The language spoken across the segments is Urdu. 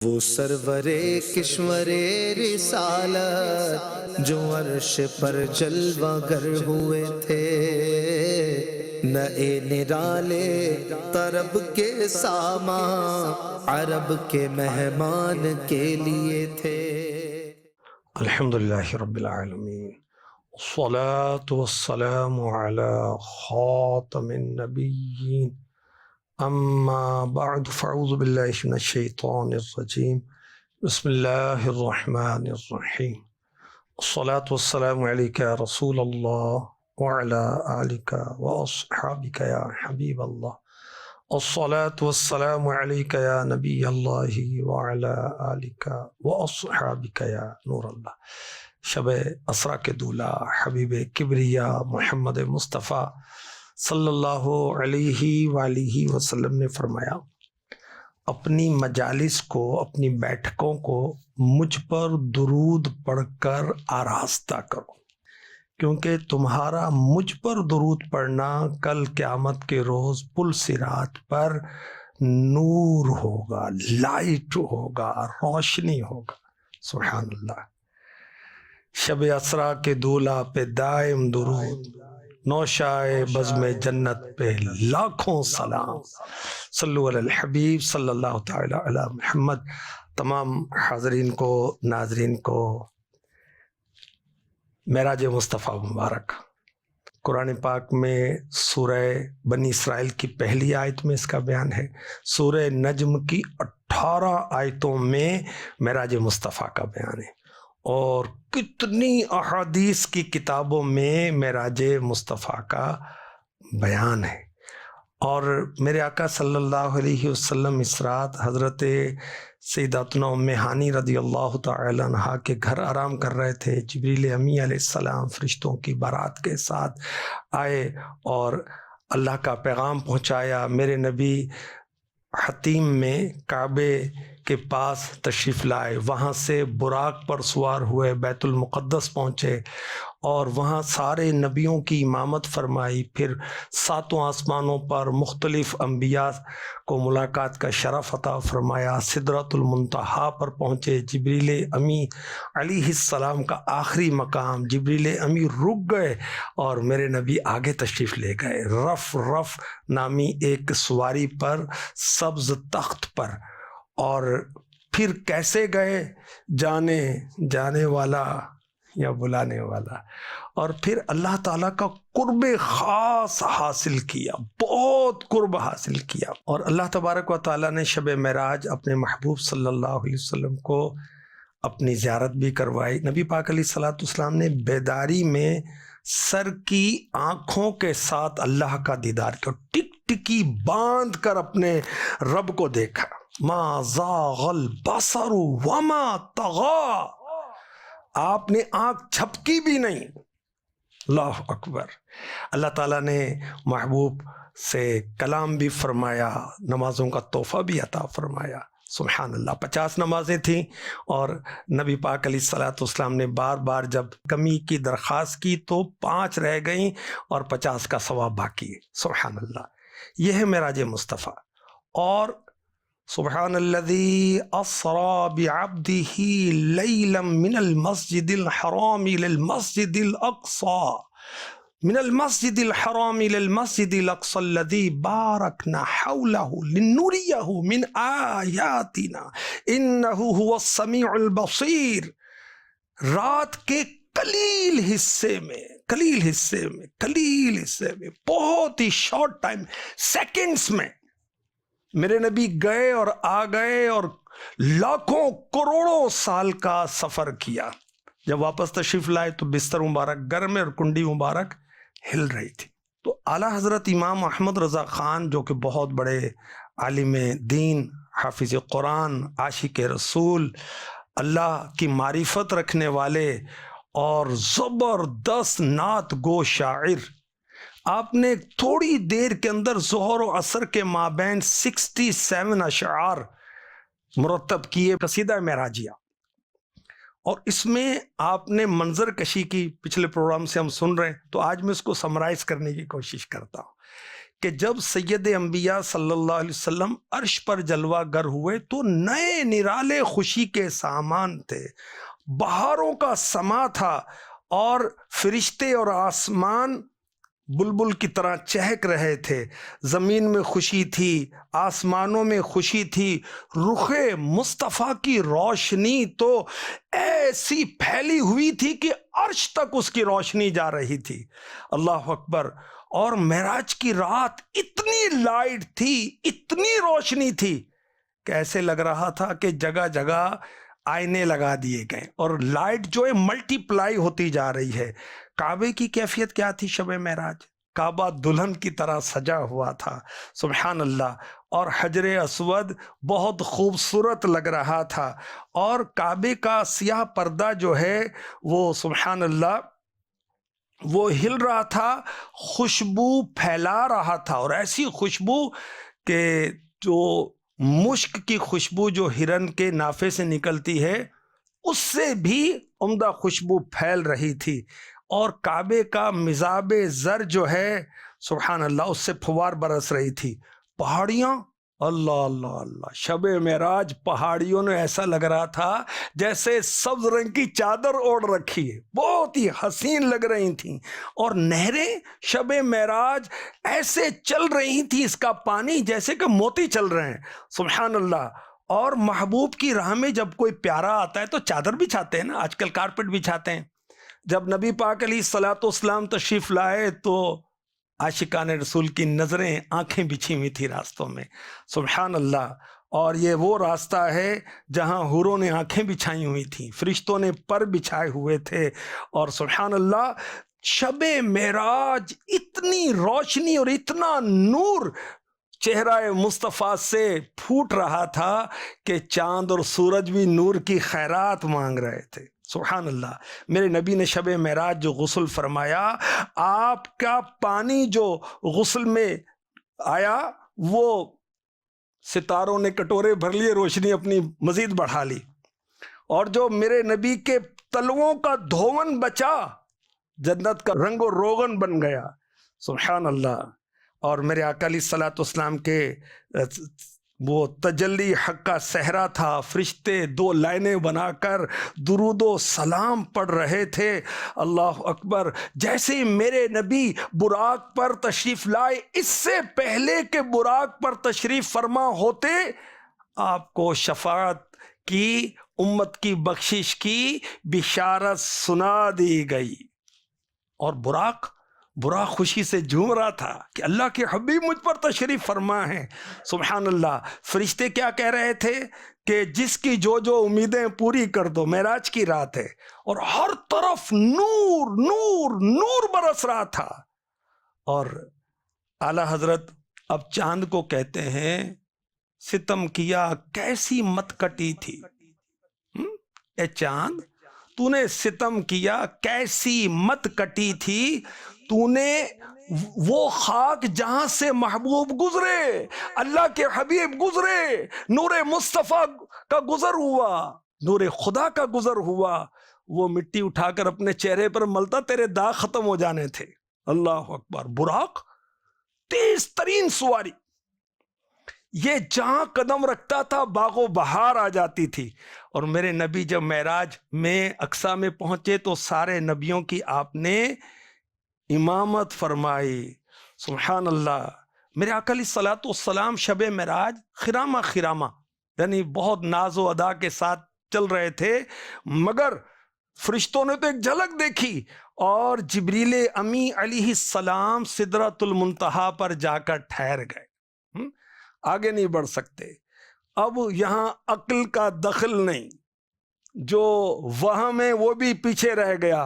وہ سرور کشور رسالت جو عرش پر جلوہ گر ہوئے تھے، نئے نرالے طرب کے سامان عرب کے مہمان کے لیے تھے۔ الحمدللہ رب العالمین، والصلاة والسلام علی خاتم النبیین، اما بعد فاعوذ باللہ من الشیطان الرجیم، بسم اللہ الرحمن الرحیم، الصلاة والسلام علیک یا رسول اللہ وعلی آلک واصحابک یا حبیب اللہ، الصلاة والسلام علیک یا نبی اللہ وعلی آلک واصحابک یا نور اللہ۔ شب اسرا کے دولہ حبیب کبریا محمد مصطفیٰ صلی اللہ علیہ وآلہ وسلم نے فرمایا، اپنی مجالس کو، اپنی بیٹھکوں کو مجھ پر درود پڑھ کر آراستہ کرو، کیونکہ تمہارا مجھ پر درود پڑھنا کل قیامت کے روز پل صراط پر نور ہوگا، لائٹ ہوگا، روشنی ہوگا۔ سبحان اللہ۔ شب اسرا کے دولہ پہ دائم درود، نوشائے بزم جنت پہ لاکھوں سلام، صلو علی الحبیب صلی اللہ تعالی علی محمد۔ تمام حاضرین کو، ناظرین کو معراج مصطفیٰ مبارک۔ قرآن پاک میں سورہ بنی اسرائیل کی پہلی آیت میں اس کا بیان ہے، سورہ نجم کی 18 آیتوں میں معراج مصطفیٰ کا بیان ہے، اور کتنی احادیث کی کتابوں میں معراج مصطفیٰ کا بیان ہے۔ اور میرے آقا صلی اللہ علیہ وسلم اس رات حضرت سیداتنا ام ہانی رضی اللہ تعالی عنہا کے گھر آرام کر رہے تھے۔ جبریل امی علیہ السلام فرشتوں کی بارات کے ساتھ آئے اور اللہ کا پیغام پہنچایا۔ میرے نبی حتیم میں کعبے کے پاس تشریف لائے، وہاں سے براق پر سوار ہوئے بیت المقدس پہنچے اور وہاں سارے نبیوں کی امامت فرمائی، پھر ساتوں آسمانوں پر مختلف انبیاء کو ملاقات کا شرف عطا فرمایا، سدرۃ المنتہا پر پہنچے۔ جبریل امی علیہ السلام کا آخری مقام، جبریل امی رک گئے اور میرے نبی آگے تشریف لے گئے، رف رف نامی ایک سواری پر، سبز تخت پر۔ اور پھر کیسے گئے، جانے والا یا بلانے والا، اور پھر اللہ تعالیٰ کا قرب خاص حاصل کیا، بہت قرب حاصل کیا۔ اور اللہ تبارک و تعالیٰ نے شب معراج اپنے محبوب صلی اللہ علیہ وسلم کو اپنی زیارت بھی کروائی۔ نبی پاک علیہ الصلوۃ والسلام نے بیداری میں سر کی آنکھوں کے ساتھ اللہ کا دیدار کیا، ٹک ٹکی باندھ کر اپنے رب کو دیکھا۔ ما زاغ البصر وما طغى، آپ نے آنکھ جھپکی بھی نہیں۔ اللہ اکبر۔ اللہ تعالیٰ نے محبوب سے کلام بھی فرمایا، نمازوں کا تحفہ بھی عطا فرمایا۔ سبحان اللہ۔ 50 نمازیں تھیں اور نبی پاک علیہ الصلوۃ والسلام نے بار بار جب کمی کی درخواست کی تو 5 رہ گئیں اور 50 کا ثواب باقی ہے۔ سبحان اللہ۔ یہ ہے معراج مصطفیٰ۔ اور سبحان الذی اسری بعبدہ لیلا من المسجد الحرام الى المسجد الاقصى، من المسجد الحرام الى المسجد الاقصى الذي باركنا حوله لنريه من آیاتنا انه هو السمیع البصیر۔ رات کے قلیل حصے میں بہت ہی شارٹ ٹائم، سیکنڈز میں میرے نبی گئے اور آ گئے اور لاکھوں کروڑوں سال کا سفر کیا۔ جب واپس تشریف لائے تو بستر مبارک گرم اور کنڈی مبارک ہل رہی تھی۔ تو اعلیٰ حضرت امام احمد رضا خان، جو کہ بہت بڑے عالم دین، حافظ قرآن، عاشق رسول، اللہ کی معرفت رکھنے والے اور زبردست نعت گو شاعر، آپ نے تھوڑی دیر کے اندر ظہر و عصر کے مابین 67 اشعار مرتب کیے، قصیدہ معراجیہ۔ اور اس میں آپ نے منظر کشی کی، پچھلے پروگرام سے ہم سن رہے ہیں تو آج میں اس کو سمرائز کرنے کی کوشش کرتا ہوں کہ جب سید انبیاء صلی اللہ علیہ وسلم عرش پر جلوہ گر ہوئے تو نئے نرالے خوشی کے سامان تھے، بہاروں کا سما تھا، اور فرشتے اور آسمان بلبل کی طرح چہک رہے تھے، زمین میں خوشی تھی، آسمانوں میں خوشی تھی، رخ مصطفیٰ کی روشنی تو ایسی پھیلی ہوئی تھی کہ عرش تک اس کی روشنی جا رہی تھی۔ اللہ اکبر۔ اور معراج کی رات اتنی لائٹ تھی، اتنی روشنی تھی کہ ایسے لگ رہا تھا کہ جگہ جگہ آئینے لگا دیے گئے، اور لائٹ جو ہے ملٹی پلائی ہوتی جا رہی ہے۔ کعبے کی کیفیت کیا تھی شب معراج؟ کعبہ دلہن کی طرح سجا ہوا تھا، سبحان اللہ، اور حجر اسود بہت خوبصورت لگ رہا تھا، اور کعبے کا سیاہ پردہ جو ہے وہ سبحان اللہ وہ ہل رہا تھا، خوشبو پھیلا رہا تھا، اور ایسی خوشبو کہ جو مشک کی خوشبو جو ہرن کے نافے سے نکلتی ہے اس سے بھی عمدہ خوشبو پھیل رہی تھی، اور کعبے کا مزاب زر جو ہے سبحان اللہ اس سے پھوار برس رہی تھی۔ پہاڑیاں، اللہ اللہ اللہ، شب معراج پہاڑیوں نے ایسا لگ رہا تھا جیسے سبز رنگ کی چادر اوڑھ رکھی ہے، بہت ہی حسین لگ رہی تھیں، اور نہریں شب معراج ایسے چل رہی تھیں، اس کا پانی جیسے کہ موتی چل رہے ہیں، سبحان اللہ۔ اور محبوب کی راہ میں جب کوئی پیارا آتا ہے تو چادر بچھاتے ہیں نا، آج کل کارپٹ بچھاتے ہیں۔ جب نبی پاک علیہ الصلوۃ والسلام تشریف لائے تو عاشقان رسول کی نظریں، آنکھیں بچھی ہوئی تھی راستوں میں، سبحان اللہ۔ اور یہ وہ راستہ ہے جہاں حوروں نے آنکھیں بچھائی ہوئی تھیں، فرشتوں نے پر بچھائے ہوئے تھے، اور سبحان اللہ شب معراج اتنی روشنی اور اتنا نور چہرہ مصطفیٰ سے پھوٹ رہا تھا کہ چاند اور سورج بھی نور کی خیرات مانگ رہے تھے، سبحان اللہ۔ میرے نبی نے شب معراج جو غسل فرمایا، آپ کا پانی جو غسل میں آیا وہ ستاروں نے کٹورے بھر لیے، روشنی اپنی مزید بڑھا لی، اور جو میرے نبی کے تلووں کا دھون بچا جنت کا رنگ و روغن بن گیا، سبحان اللہ۔ اور میرے آقا علیہ الصلوۃ والسلام کے وہ تجلی حق کا صحرا تھا، فرشتے 2 لائنیں بنا کر درود و سلام پڑھ رہے تھے، اللہ اکبر۔ جیسے میرے نبی براق پر تشریف لائے، اس سے پہلے کہ براق پر تشریف فرما ہوتے، آپ کو شفاعت کی، امت کی بخشش کی بشارت سنا دی گئی، اور براق خوشی سے جھوم رہا تھا کہ اللہ کے حبیب مجھ پر تشریف فرما ہے، سبحان اللہ۔ فرشتے کیا کہہ رہے تھے کہ جس کی جو امیدیں پوری کر دو، معراج کی رات ہے، اور ہر طرف نور نور نور برس رہا تھا۔ اور اعلی حضرت اب چاند کو کہتے ہیں ستم کیا کیسی مت کٹی تھی، اے چاند تو نے ستم کیا کیسی مت کٹی تھی، تو نے وہ خاک جہاں سے محبوب گزرے، اللہ کے حبیب گزرے، نور مصطفیٰ کا گزر ہوا، نور خدا کا گزر ہوا، وہ مٹی اٹھا کر اپنے چہرے پر ملتا تیرے داغ ختم ہو جانے تھے، اللہ اکبر۔ براق تیز ترین سواری، یہ جہاں قدم رکھتا تھا باغ و بہار آ جاتی تھی۔ اور میرے نبی جب معراج میں اقصیٰ میں پہنچے تو سارے نبیوں کی آپ نے امامت فرمائی، سبحان اللہ۔ میرے آقا علیہ الصلوۃ والسلام شب معراج خرامہ یعنی بہت ناز و ادا کے ساتھ چل رہے تھے، مگر فرشتوں نے تو ایک جھلک دیکھی، اور جبریل امی علیہ السلام سدرۃ المنتہا پر جا کر ٹھہر گئے، آگے نہیں بڑھ سکتے۔ اب یہاں عقل کا دخل نہیں، جو وہم ہے وہ بھی پیچھے رہ گیا،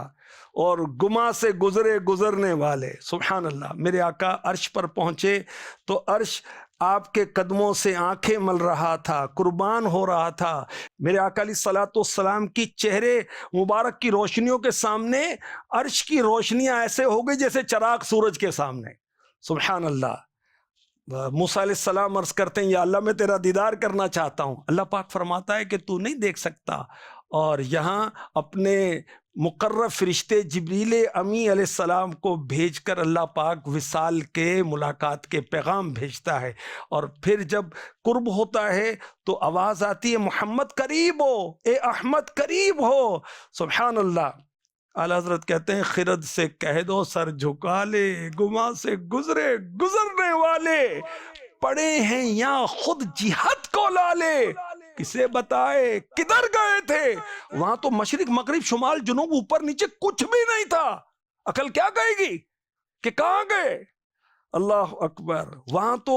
اور گما سے گزرنے والے، سبحان اللہ۔ میرے آقا عرش پر پہنچے تو عرش آپ کے قدموں سے آنکھیں مل رہا تھا، قربان ہو رہا تھا۔ میرے آقا علیہ الصلوۃ والسلام کی چہرے مبارک کی روشنیوں کے سامنے عرش کی روشنیاں ایسے ہو گئی جیسے چراغ سورج کے سامنے، سبحان اللہ۔ موسیٰ علیہ السلام عرض کرتے ہیں یا اللہ میں تیرا دیدار کرنا چاہتا ہوں، اللہ پاک فرماتا ہے کہ تو نہیں دیکھ سکتا، اور یہاں اپنے مقرب فرشتے جبریل امی علیہ السلام کو بھیج کر اللہ پاک وصال کے ملاقات کے پیغام بھیجتا ہے، اور پھر جب قرب ہوتا ہے تو آواز آتی ہے محمد قریب ہو، اے احمد قریب ہو۔ سبحان اللہ۔ اعلیٰ حضرت کہتے ہیں خرد سے کہہ دو سر جھکا لے، گما سے گزرنے والے پڑے ہیں یا خود جہاد کو لالے، کسے بتائے کدھر گئے تھے؟ وہاں تو مشرق مغرب شمال جنوب اوپر نیچے کچھ بھی نہیں تھا، عقل کیا کہے گی کہ کہاں گئے؟ اللہ اکبر۔ وہاں تو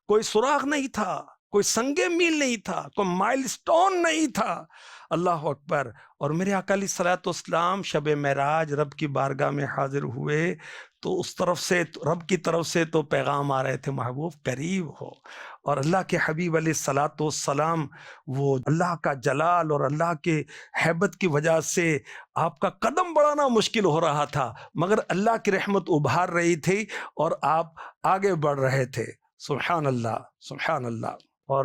کوئی سراغ نہیں تھا، کوئی سنگ میل نہیں تھا، کوئی مائل سٹون نہیں تھا۔ اللہ اکبر۔ اور میرے آقا علیہ الصلوۃ والسلام شب معراج رب کی بارگاہ میں حاضر ہوئے تو اس طرف سے رب کی طرف سے تو پیغام آ رہے تھے محبوب قریب ہو، اور اللہ کے حبیب علیہ الصلوۃ والسلام وہ اللہ کا جلال اور اللہ کے ہیبت کی وجہ سے آپ کا قدم بڑھانا مشکل ہو رہا تھا، مگر اللہ کی رحمت ابھار رہی تھی اور آپ آگے بڑھ رہے تھے۔ سبحان اللہ، سبحان اللہ۔ اور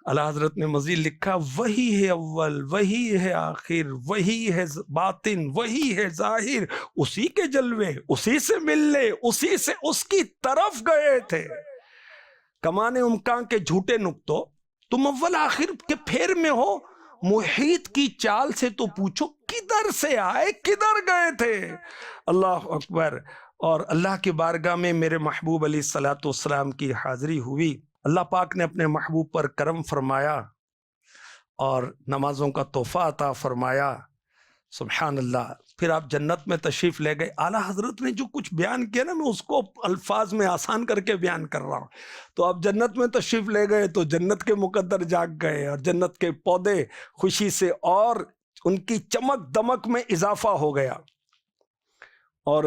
اللہ حضرت نے مزید لکھا وہی ہے اول، وہی ہے آخر، وہی ہے باطن، وہی ہے ظاہر، اسی کے جلوے اسی سے ملنے اسی سے اس کی طرف گئے تھے۔ کمانے امکان کے جھوٹے نکتوں، تم اول آخر کے پھیر میں ہو، محیط کی چال سے تو پوچھو کدھر سے آئے کدھر گئے تھے۔ اللہ اکبر۔ اور اللہ کی بارگاہ میں میرے محبوب علیہ الصلوۃ والسلام کی حاضری ہوئی۔ اللہ پاک نے اپنے محبوب پر کرم فرمایا اور نمازوں کا تحفہ عطا فرمایا۔ سبحان اللہ۔ پھر آپ جنت میں تشریف لے گئے۔ اعلیٰ حضرت نے جو کچھ بیان کیا نا، میں اس کو الفاظ میں آسان کر کے بیان کر رہا ہوں۔ تو آپ جنت میں تشریف لے گئے تو جنت کے مقدر جاگ گئے، اور جنت کے پودے خوشی سے اور ان کی چمک دمک میں اضافہ ہو گیا، اور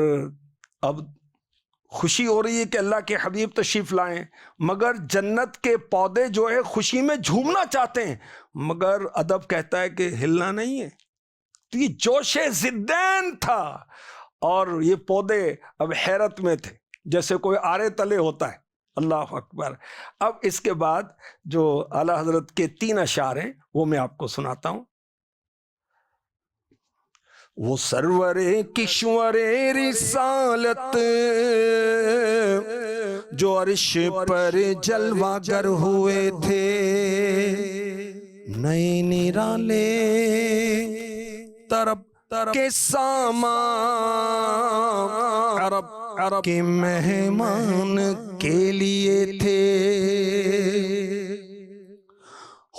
اب خوشی ہو رہی ہے کہ اللہ کے حبیب تشریف لائیں، مگر جنت کے پودے جو ہے خوشی میں جھومنا چاہتے ہیں، مگر ادب کہتا ہے کہ ہلنا نہیں ہے۔ تو یہ جوش زدین تھا، اور یہ پودے اب حیرت میں تھے جیسے کوئی آرے تلے ہوتا ہے۔ اللہ اکبر۔ اب اس کے بعد جو اعلیٰ حضرت کے 3 اشعار ہیں وہ میں آپ کو سناتا ہوں۔ وہ سرور کشور رسالت جو عرش پر جلوہ گر ہوئے تھے، نئے نرالے طرب کے سامان عرب کے مہمان کے لیے تھے،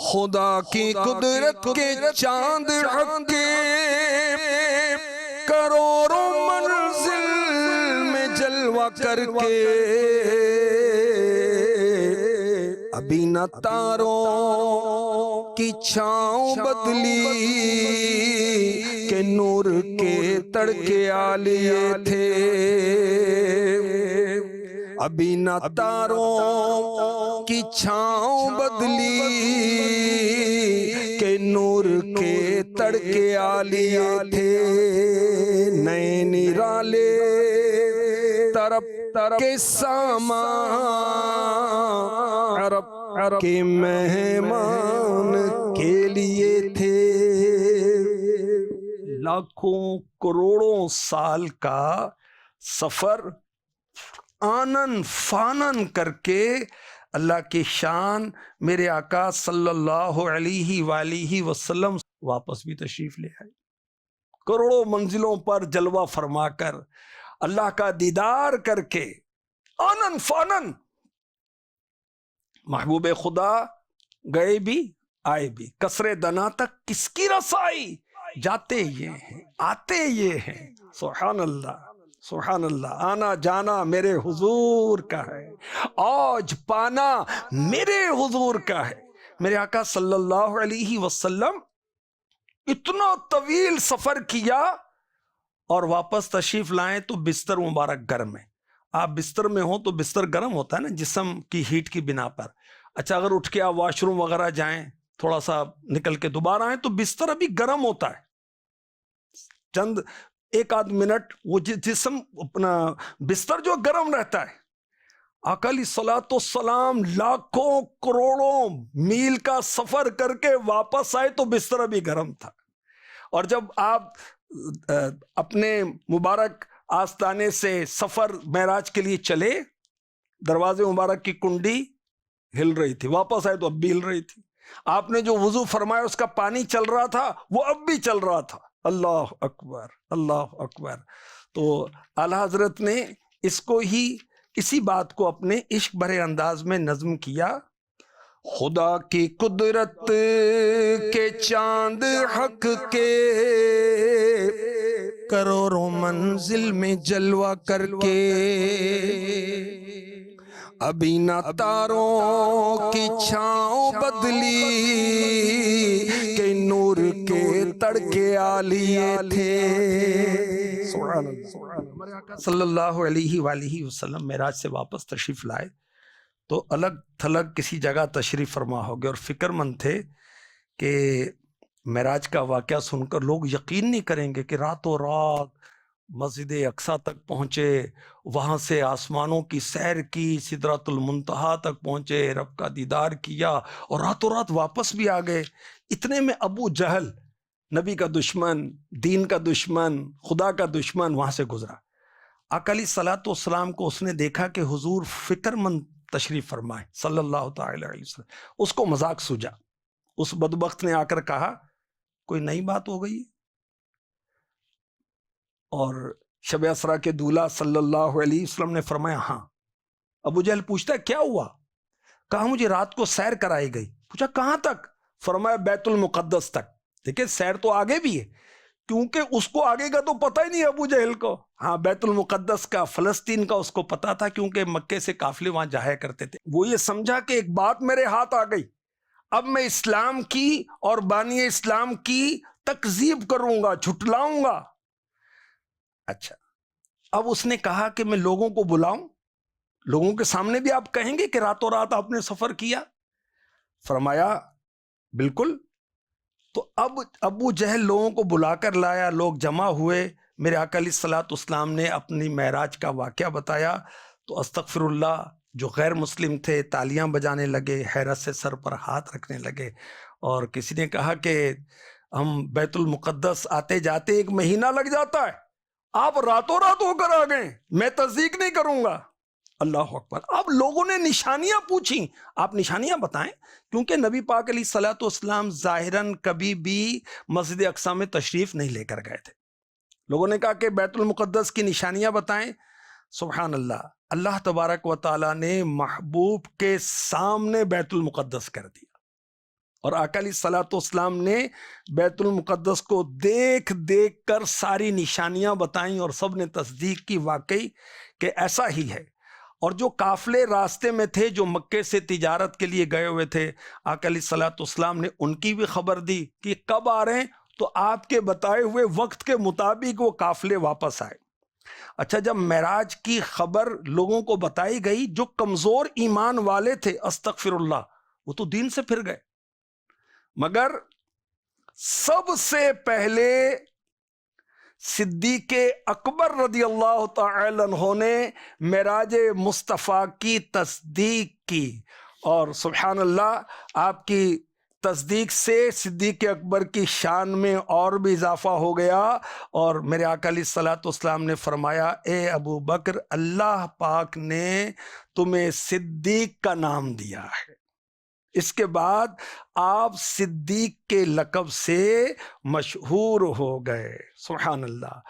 خدا کی قدرت کے چاند کے کروڑوں منزل میں جلوہ کر کے، ابھی نہ تاروں کی چھاؤں بدلی کہ نور کے تڑکے آ لیے تھے، ابھی نہ تاروں کی چھاؤں بدلی کہ نور کے تڑکے آ لیے تھے، نئے نرالے طرب کے سامان عرب کے مہمان کے لیے تھے۔ لاکھوں کروڑوں سال کا سفر آنن فانن کر کے اللہ کی شان میرے آقا صلی اللہ علیہ وآلہ وسلم واپس بھی تشریف لے آئے، کروڑوں منزلوں پر جلوہ فرما کر اللہ کا دیدار کر کے آنن فانن محبوب خدا گئے بھی آئے بھی، کسرے دنا تک کس کی رسائی، جاتے یہ ہیں آتے یہ ہیں۔ سبحان اللہ، سبحان اللہ۔ آنا جانا میرے حضور کا ہے، آج پانا میرے حضور کا ہے۔ میرے آقا صلی اللہ علیہ وسلم اتنا طویل سفر کیا اور واپس تشریف لائیں تو بستر مبارک گرم ہے۔ آپ بستر میں ہوں تو بستر گرم ہوتا ہے نا جسم کی ہیٹ کی بنا پر۔ اچھا اگر اٹھ کے آپ واش روم وغیرہ جائیں، تھوڑا سا نکل کے دوبارہ آئیں تو بستر ابھی گرم ہوتا ہے، چند ایک آدھ منٹ وہ جسم اپنا بستر جو گرم رہتا ہے۔ آقا علیہ الصلوۃ والسلام لاکھوں کروڑوں میل کا سفر کر کے واپس آئے تو بستر ابھی گرم تھا۔ اور جب آپ اپنے مبارک آستانے سے سفر معراج کے لیے چلے، دروازے مبارک کی کنڈی ہل رہی تھی، واپس آئے تو اب بھی ہل رہی تھی. آپ نے جو وضو فرمایا اس کا پانی چل رہا تھا، وہ اب بھی چل رہا تھا. اللہ اکبر، اللہ اکبر. تو اعلیٰ حضرت نے اس کو ہی، اسی بات کو اپنے عشق بھرے انداز میں نظم کیا. خدا کی قدرت کے چاند حق کے کروڑوں منزل میں جلوہ کر کے، ابھی نہ تاروں کی چھاؤں بدلی کہ نور کے تڑکے آلیے تھے. سبحان اللہ. صلی اللہ علیہ وآلہ وسلم معراج سے واپس تشریف لائے تو الگ تھلگ کسی جگہ تشریف فرما ہو گئے، اور فکر مند تھے کہ معراج کا واقعہ سن کر لوگ یقین نہیں کریں گے کہ راتوں رات مسجد اقصیٰ تک پہنچے، وہاں سے آسمانوں کی سیر کی، سدرۃ المنتہا تک پہنچے، رب کا دیدار کیا اور راتوں رات واپس بھی آ گئے. اتنے میں ابو جہل، نبی کا دشمن، دین کا دشمن، خدا کا دشمن، وہاں سے گزرا. آقا علیہ الصلوۃ والسلام کو اس نے دیکھا کہ حضور فکر مند تشریف فرمائے صلی اللہ تعالی علیہ وسلم. اس کو مذاق سوجا. اس بدبخت نے آ کر کہا کوئی نئی بات ہو گئی. اور شب اسرا کے دولہا صلی اللہ علیہ وسلم نے فرمایا ہاں. ابو جہل پوچھتا ہے کیا ہوا؟ کہا مجھے رات کو سیر کرائی گئی. پوچھا کہاں تک؟ فرمایا بیت المقدس تک. دیکھیں سیر تو آگے بھی ہے، کیونکہ اس کو آگے کا تو پتہ ہی نہیں ابو جہل کو. ہاں بیت المقدس کا، فلسطین کا اس کو پتا تھا، کیونکہ مکے سے قافلے وہاں جایا کرتے تھے. وہ یہ سمجھا کہ ایک بات میرے ہاتھ آ گئی، اب میں اسلام کی اور بانی اسلام کی تکذیب کروں گا، جھٹلاؤں گا. اچھا، اب اس نے کہا کہ میں لوگوں کو بلاؤں، لوگوں کے سامنے بھی آپ کہیں گے کہ راتوں رات آپ نے سفر کیا؟ فرمایا بالکل. تو اب ابو جہل لوگوں کو بلا کر لایا، لوگ جمع ہوئے. میرے آقا علیہ الصلوۃ والسلام نے اپنی معراج کا واقعہ بتایا تو استغفر اللہ، جو غیر مسلم تھے تالیاں بجانے لگے، حیرت سے سر پر ہاتھ رکھنے لگے. اور کسی نے کہا کہ ہم بیت المقدس آتے جاتے 1 مہینہ لگ جاتا ہے، آپ راتوں رات ہو کر آ گئے، میں تصدیق نہیں کروں گا. اللہ اکبر. اب لوگوں نے نشانیاں پوچھی، آپ نشانیاں بتائیں، کیونکہ نبی پاک علیہ الصلوۃ والسلام ظاہراً کبھی بھی مسجد اقصیٰ میں تشریف نہیں لے کر گئے تھے. لوگوں نے کہا کہ بیت المقدس کی نشانیاں بتائیں. سبحان اللہ، اللہ تبارک و تعالیٰ نے محبوب کے سامنے بیت المقدس کر دیا، اور آقا علیہ الصلوۃ والسلام نے بیت المقدس کو دیکھ دیکھ کر ساری نشانیاں بتائیں، اور سب نے تصدیق کی واقعی کہ ایسا ہی ہے. اور جو قافلے راستے میں تھے جو مکے سے تجارت کے لیے گئے ہوئے تھے، آقا علیہ الصلوۃ والسلام نے ان کی بھی خبر دی کہ کب آ رہے ہیں، تو آپ کے بتائے ہوئے وقت کے مطابق وہ قافلے واپس آئے. اچھا، جب معراج کی خبر لوگوں کو بتائی گئی، جو کمزور ایمان والے تھے استغفر اللہ، وہ تو دین سے پھر گئے. مگر سب سے پہلے صدیق اکبر رضی اللہ تعالی عنہ نے معراج مصطفیٰ کی تصدیق کی، اور سبحان اللہ، آپ کی تصدیق سے صدیق اکبر کی شان میں اور بھی اضافہ ہو گیا. اور میرے آقا علیہ الصلوۃ والسلام نے فرمایا اے ابو بکر، اللہ پاک نے تمہیں صدیق کا نام دیا ہے. اس کے بعد آپ صدیق کے لقب سے مشہور ہو گئے. سبحان اللہ.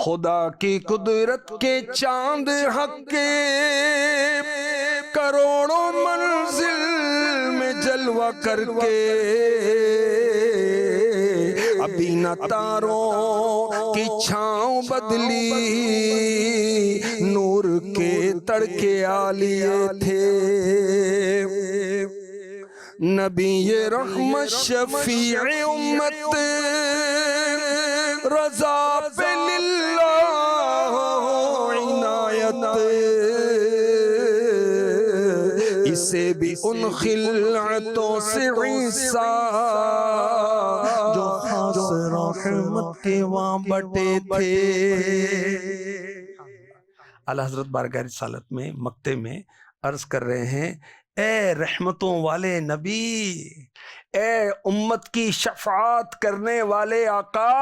خدا کی قدرت کے چاند حق کے کروڑوں منزل میں جلوہ کر کے، ابھی نہ تاروں کی چھاؤں بدلی، نور کے تڑکے آلیے تھے. نبی رحمت شفیع امت، رضا پہ للہ عنایت، اسے بھی ان خلعتوں سے عیسیٰ جو خاص رحمت کے وہاں بٹے تھے. اعلیٰ حضرت بارگاہ رسالت میں مکتے میں عرض کر رہے ہیں، اے رحمتوں والے نبی، اے امت کی شفاعت کرنے والے آقا،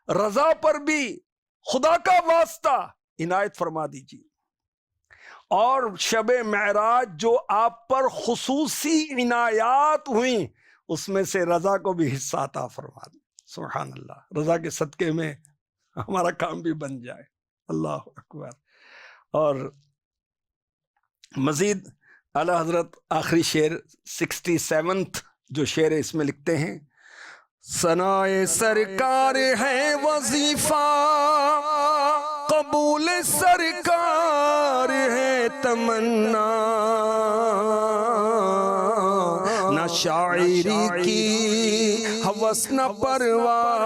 رضا پر بھی خدا کا واسطہ عنایت فرما دیجیے، اور شب معراج جو آپ پر خصوصی عنایات ہوئیں اس میں سے رضا کو بھی حصہ عطا فرما دیں۔ سبحان اللہ، رضا کے صدقے میں ہمارا کام بھی بن جائے۔ اللہ اکبر۔ اور مزید اعلیٰ حضرت آخری شعر 67 جو شعر اس میں لکھتے ہیں، ثنائے سرکار ہے وظیفہ، قبول سرکار ہے تمنا، نہ شاعری کی ہوس نہ پرواہ،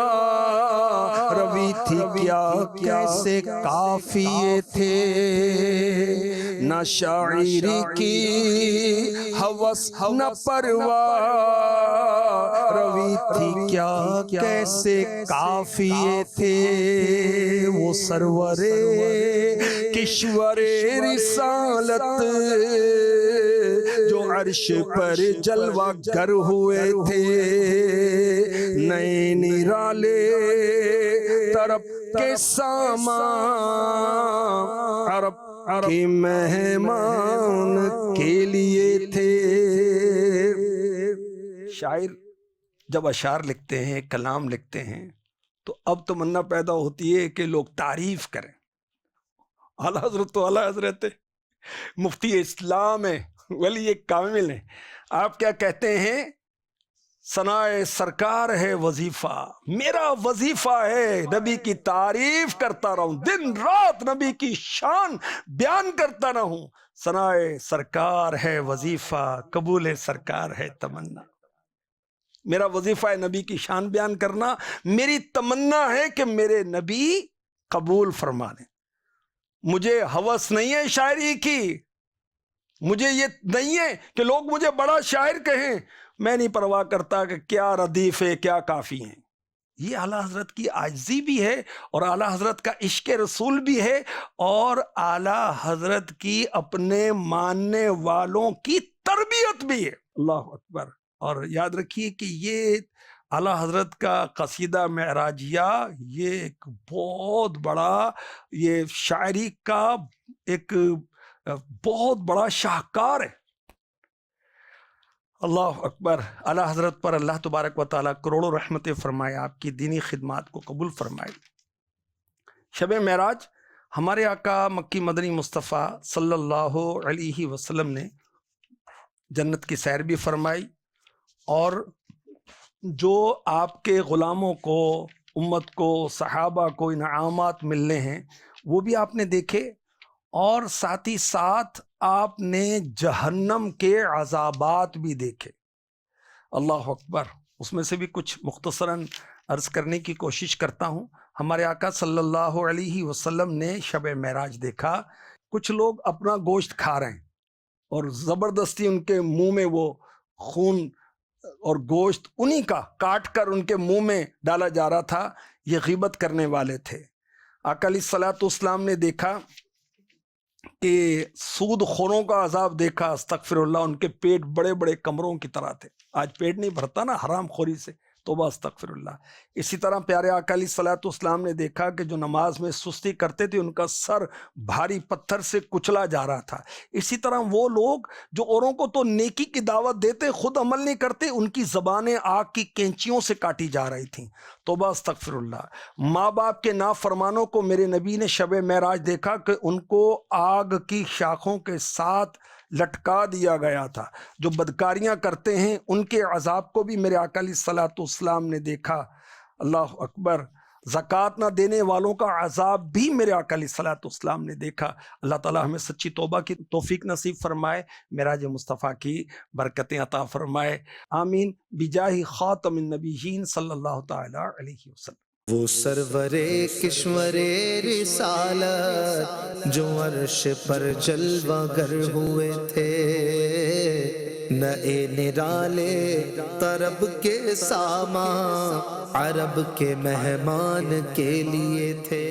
روی تھی کیا کیسے قافیے تھے، نہ شاعری کی ہوس نہ پرواہ، روی تھی کیا کیسے قافیے تھے، وہ سرور کشور رسالت جو عرش پر جلوہ گر ہوئے تھے، نئے نرالے طرب کے سامان، عرب کے مہمان کے لیے تھے۔ شاعر جب اشعار لکھتے ہیں، کلام لکھتے ہیں، تو اب تمنا پیدا ہوتی ہے کہ لوگ تعریف کریں۔ اعلیٰ حضرت تو اعلیٰ حضرت ہے، مفتی اسلام ہے، ولی کامل ہے۔ آپ کیا کہتے ہیں؟ ثنائے سرکار ہے وظیفہ، میرا وظیفہ ہے نبی کی تعریف کرتا رہوں، دن رات نبی کی شان بیان کرتا رہوں۔ ثنائے سرکار ہے وظیفہ، قبول سرکار ہے تمنا۔ میرا وظیفہ ہے نبی کی شان بیان کرنا، میری تمنا ہے کہ میرے نبی قبول فرما لیں۔ مجھے ہوس نہیں ہے شاعری کی، مجھے یہ نہیں ہے کہ لوگ مجھے بڑا شاعر کہیں، میں نہیں پرواہ کرتا کہ کیا ردیف ہے کیا کافی ہیں۔ یہ اعلیٰ حضرت کی عاجزی بھی ہے، اور اعلیٰ حضرت کا عشق رسول بھی ہے، اور اعلیٰ حضرت کی اپنے ماننے والوں کی تربیت بھی ہے۔ اللہ اکبر۔ اور یاد رکھیے کہ یہ اعلیٰ حضرت کا قصیدہ معراجیہ یہ ایک بہت بڑا، یہ شاعری کا ایک بہت بڑا شاہکار ہے۔ اللہ اکبر۔ اعلیٰ حضرت پر اللہ تبارک و تعالیٰ کروڑوں رحمتیں فرمائے، آپ کی دینی خدمات کو قبول فرمائے۔ شب معراج ہمارے آقا مکی مدنی مصطفیٰ صلی اللہ علیہ وسلم نے جنت کی سیر بھی فرمائی، اور جو آپ کے غلاموں کو، امت کو، صحابہ کو انعامات ملنے ہیں وہ بھی آپ نے دیکھے، اور ساتھ ہی ساتھ آپ نے جہنم کے عذابات بھی دیکھے۔ اللہ اکبر۔ اس میں سے بھی کچھ مختصراً عرض کرنے کی کوشش کرتا ہوں۔ ہمارے آقا صلی اللہ علیہ وسلم نے شب معراج دیکھا، کچھ لوگ اپنا گوشت کھا رہے ہیں اور زبردستی ان کے منہ میں وہ خون اور گوشت انہی کا کاٹ کر ان کے منہ میں ڈالا جا رہا تھا، یہ غیبت کرنے والے تھے۔ آقا علیہ الصلوۃ والسلام نے دیکھا کہ سود خوروں کا عذاب دیکھا، استغفر اللہ، ان کے پیٹ بڑے بڑے کمروں کی طرح تھے۔ آج پیٹ نہیں بھرتا نا حرام خوری سے، توبہ استغفر اللہ۔ اسی طرح پیارے آقا علیہ الصلوۃ والسلام نے دیکھا کہ جو نماز میں سستی کرتے تھے ان کا سر بھاری پتھر سے کچلا جا رہا تھا۔ اسی طرح وہ لوگ جو اوروں کو تو نیکی کی دعوت دیتے خود عمل نہیں کرتے، ان کی زبانیں آگ کی کینچیوں سے کاٹی جا رہی تھیں۔ توبہ استغفر اللہ۔ ماں باپ کے نافرمانوں کو میرے نبی نے شب معراج دیکھا کہ ان کو آگ کی شاخوں کے ساتھ لٹکا دیا گیا تھا۔ جو بدکاریاں کرتے ہیں ان کے عذاب کو بھی میرے آقا علیہ الصلوۃ والسلام نے دیکھا۔ اللہ اکبر۔ زکوٰۃ نہ دینے والوں کا عذاب بھی میرے آقا علیہ الصلوۃ والسلام نے دیکھا۔ اللہ تعالیٰ ہمیں سچی توبہ کی توفیق نصیب فرمائے، معراج مصطفیٰ کی برکتیں عطا فرمائے، آمین، بجاہ خاتم النبیین صلی اللہ تعالیٰ علیہ وسلم۔ وہ سرور کشور رسالت جو عرش پر جلوہ گر ہوئے تھے، نئے نرالے طرب کے سامان عرب کے مہمان کے لیے تھے۔